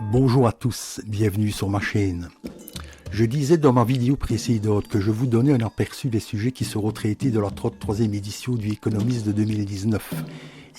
Bonjour à tous, bienvenue sur ma chaîne. Je disais dans ma vidéo précédente que je vous donnais un aperçu des sujets qui seront traités dans la 33e édition du Economist de 2019.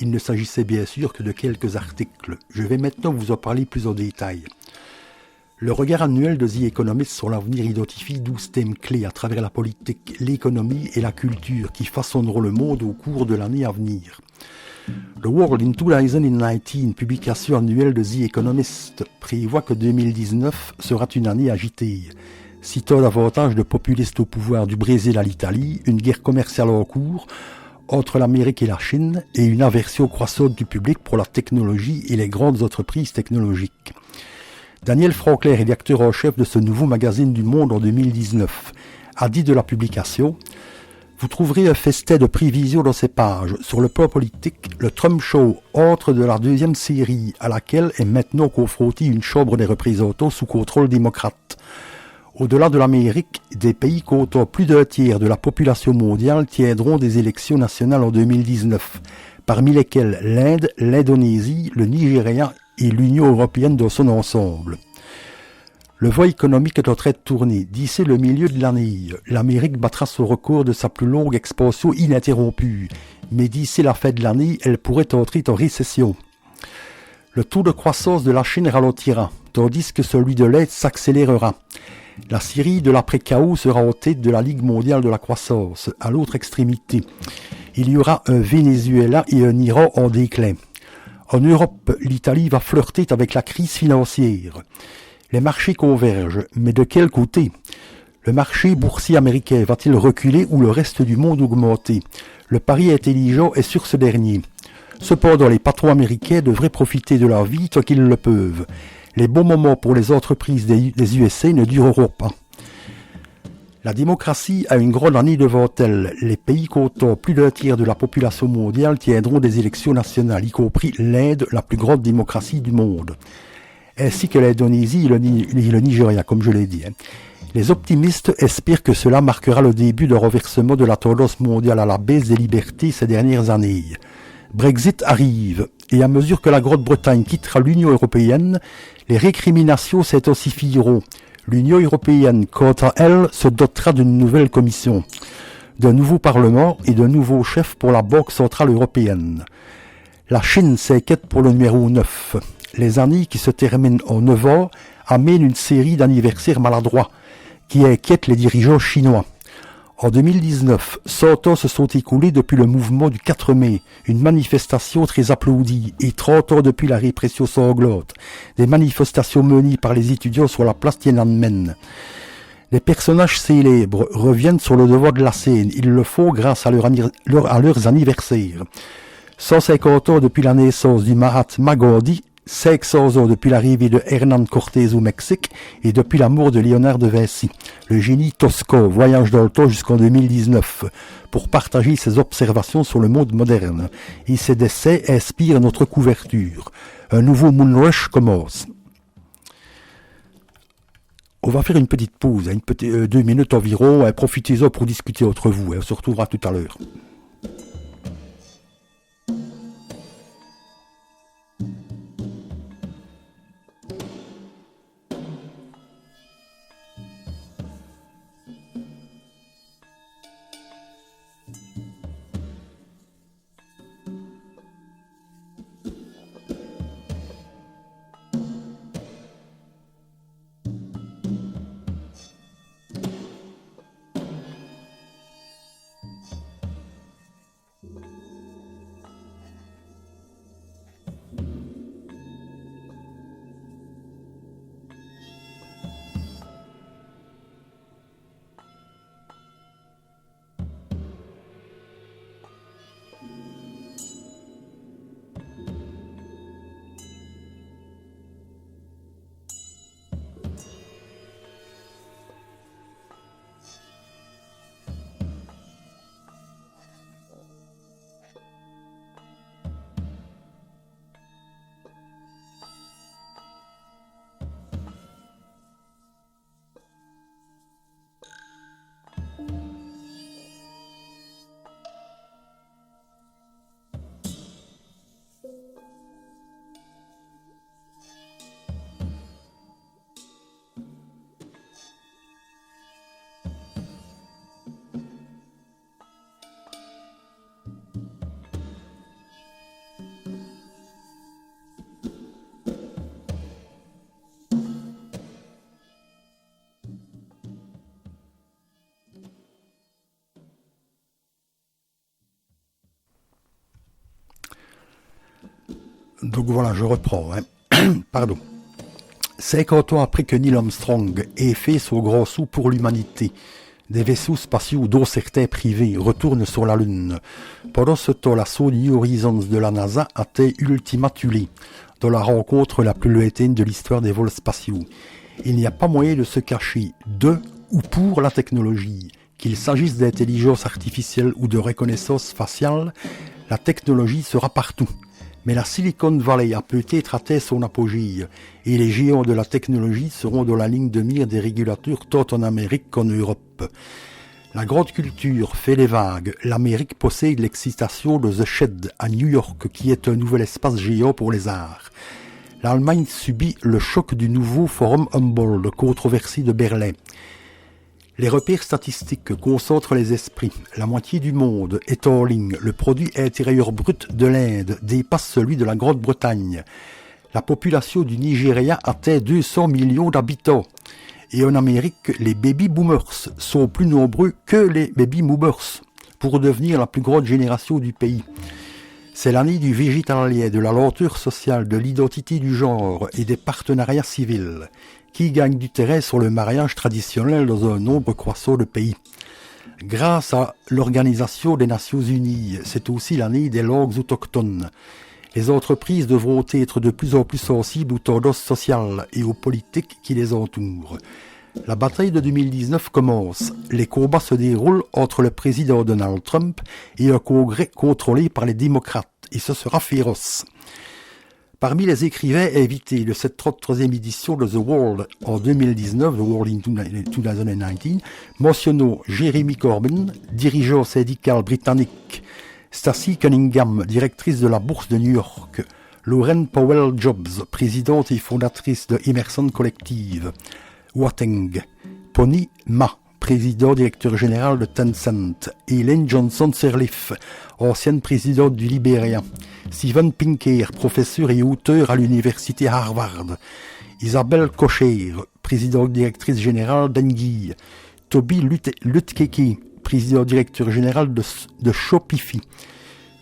Il ne s'agissait bien sûr que de quelques articles. Je vais maintenant vous en parler plus en détail. Le regard annuel de The Economist sur l'avenir identifie 12 thèmes clés à travers la politique, l'économie et la culture qui façonneront le monde au cours de l'année à venir. The World in 2019, publication annuelle de The Economist, prévoit que 2019 sera une année agitée. Citant davantage de populistes au pouvoir du Brésil à l'Italie, une guerre commerciale en cours entre l'Amérique et la Chine et une aversion croissante du public pour la technologie et les grandes entreprises technologiques. Daniel Franklin, rédacteur en chef de ce nouveau magazine du Monde en 2019, a dit de la publication: vous trouverez un festin de prévisions dans ces pages. Sur le plan politique, le Trump Show entre de la deuxième série à laquelle est maintenant confrontée une Chambre des représentants sous contrôle démocrate. Au-delà de l'Amérique, des pays comptant plus d'un tiers de la population mondiale tiendront des élections nationales en 2019, parmi lesquelles l'Inde, l'Indonésie, le Nigeria et l'Union européenne dans son ensemble. Le vent économique est en train de tourner. D'ici le milieu de l'année, l'Amérique battra son record de sa plus longue expansion ininterrompue. Mais d'ici la fin de l'année, elle pourrait entrer en récession. Le taux de croissance de la Chine ralentira, tandis que celui de l'Inde s'accélérera. La Syrie de l'après-chaos sera en tête de la Ligue mondiale de la croissance. À l'autre extrémité, il y aura un Venezuela et un Iran en déclin. En Europe, l'Italie va flirter avec la crise financière. Les marchés convergent, mais de quel côté? Le marché boursier américain va-t-il reculer ou le reste du monde augmenter? Le pari intelligent est sur ce dernier. Cependant, les patrons américains devraient profiter de leur vie tant qu'ils le peuvent. Les bons moments pour les entreprises des USA ne dureront pas. La démocratie a une grande année devant elle. Les pays comptant plus d'un tiers de la population mondiale tiendront des élections nationales, y compris l'Inde, la plus grande démocratie du monde, ainsi que l'Indonésie et le Nigeria, comme je l'ai dit. Les optimistes espèrent que cela marquera le début d'un renversement de la tendance mondiale à la baisse des libertés ces dernières années. Brexit arrive, et à mesure que la Grande-Bretagne quittera l'Union européenne, les récriminations s'intensifieront. L'Union européenne, quant à elle, se dotera d'une nouvelle commission, d'un nouveau parlement et d'un nouveau chef pour la Banque centrale européenne. La Chine s'inquiète pour le numéro 9. Les années qui se terminent en 9 ans amènent une série d'anniversaires maladroits qui inquiètent les dirigeants chinois. En 2019, 100 ans se sont écoulés depuis le mouvement du 4 mai, une manifestation très applaudie, et 30 ans depuis la répression sanglante, des manifestations menées par les étudiants sur la place Tiananmen. Les personnages célèbres reviennent sur le devant de la scène. Ils le font grâce à leurs anniversaires. 150 ans depuis la naissance du Mahatma Gandhi, 500 ans depuis l'arrivée de Hernán Cortés au Mexique et depuis la mort de Léonard de Vinci. Le génie toscan voyage dans le temps jusqu'en 2019 pour partager ses observations sur le monde moderne. Et ses décès inspirent notre couverture. Un nouveau Moonrush commence. On va faire une petite pause, 2 minutes environ. Profitez-en pour discuter entre vous. On se retrouvera tout à l'heure. Donc voilà, je reprends. Pardon. 50 ans après que Neil Armstrong ait fait son gros saut pour l'humanité, des vaisseaux spatiaux, dont certains privés, retournent sur la Lune. Pendant ce temps, l'assaut New Horizons de la NASA atteint Ultima Thule, dans la rencontre la plus lointaine de l'histoire des vols spatiaux. Il n'y a pas moyen de se cacher de ou pour la technologie. Qu'il s'agisse d'intelligence artificielle ou de reconnaissance faciale, la technologie sera partout. Mais la Silicon Valley a peut-être atteint son apogée, et les géants de la technologie seront dans la ligne de mire des régulateurs tant en Amérique qu'en Europe. La grande culture fait les vagues. L'Amérique possède l'excitation de The Shed à New York, qui est un nouvel espace géant pour les arts. L'Allemagne subit le choc du nouveau Forum Humboldt, controversé de Berlin. Les repères statistiques concentrent les esprits. La moitié du monde est en ligne. Le produit intérieur brut de l'Inde dépasse celui de la Grande-Bretagne. La population du Nigeria atteint 200 millions d'habitants. Et en Amérique, les baby-boomers sont plus nombreux que les baby-boomers pour devenir la plus grande génération du pays. C'est l'année du végétalien, de la lenteur sociale, de l'identité du genre et des partenariats civils, qui gagne du terrain sur le mariage traditionnel dans un nombre croissant de pays. Grâce à l'Organisation des Nations Unies, c'est aussi l'année des langues autochtones. Les entreprises devront être de plus en plus sensibles aux tendances sociales et aux politiques qui les entourent. La bataille de 2019 commence. Les combats se déroulent entre le président Donald Trump et un congrès contrôlé par les démocrates, et ce sera féroce. Parmi les écrivains invités de cette 33e édition de The World en 2019, The World in 2019, mentionnons Jeremy Corbyn, dirigeant syndical britannique, Stacey Cunningham, directrice de la Bourse de New York, Lauren Powell Jobs, présidente et fondatrice de Emerson Collective, Wateng, Pony Ma, président directeur général de Tencent, Ellen Johnson Sirleaf, ancienne présidente du Libéria, Steven Pinker, professeur et auteur à l'université Harvard, Isabelle Kocher, présidente directrice générale d'Engie, Toby Lutkeke, président directeur général de Shopify,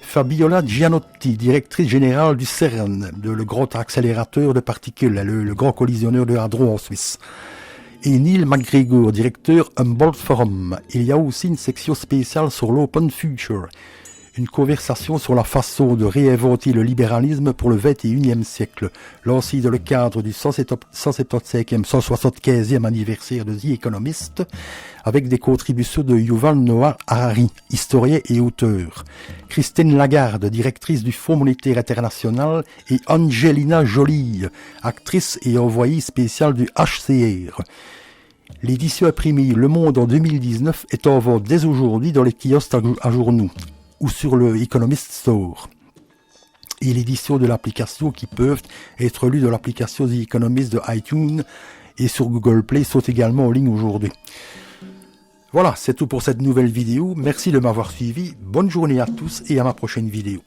Fabiola Gianotti, directrice générale du CERN, le grand accélérateur de particules, le grand collisionneur de hadrons en Suisse, et Neil McGregor, directeur Humboldt Forum. Il y a aussi une section spéciale sur l'Open Future, une conversation sur la façon de réinventer le libéralisme pour le XXIe siècle, lancée dans le cadre du 175e anniversaire de The Economist, avec des contributions de Yuval Noah Harari, historien et auteur, Christine Lagarde, directrice du Fonds monétaire international, et Angelina Jolie, actrice et envoyée spéciale du HCR. L'édition imprimée Le Monde en 2019 est en vente dès aujourd'hui dans les kiosques à journaux ou sur le Economist Store. Et l'édition de l'application qui peuvent être lues dans l'application The Economist de iTunes et sur Google Play sont également en ligne aujourd'hui. Voilà, c'est tout pour cette nouvelle vidéo. Merci de m'avoir suivi. Bonne journée à tous et à ma prochaine vidéo.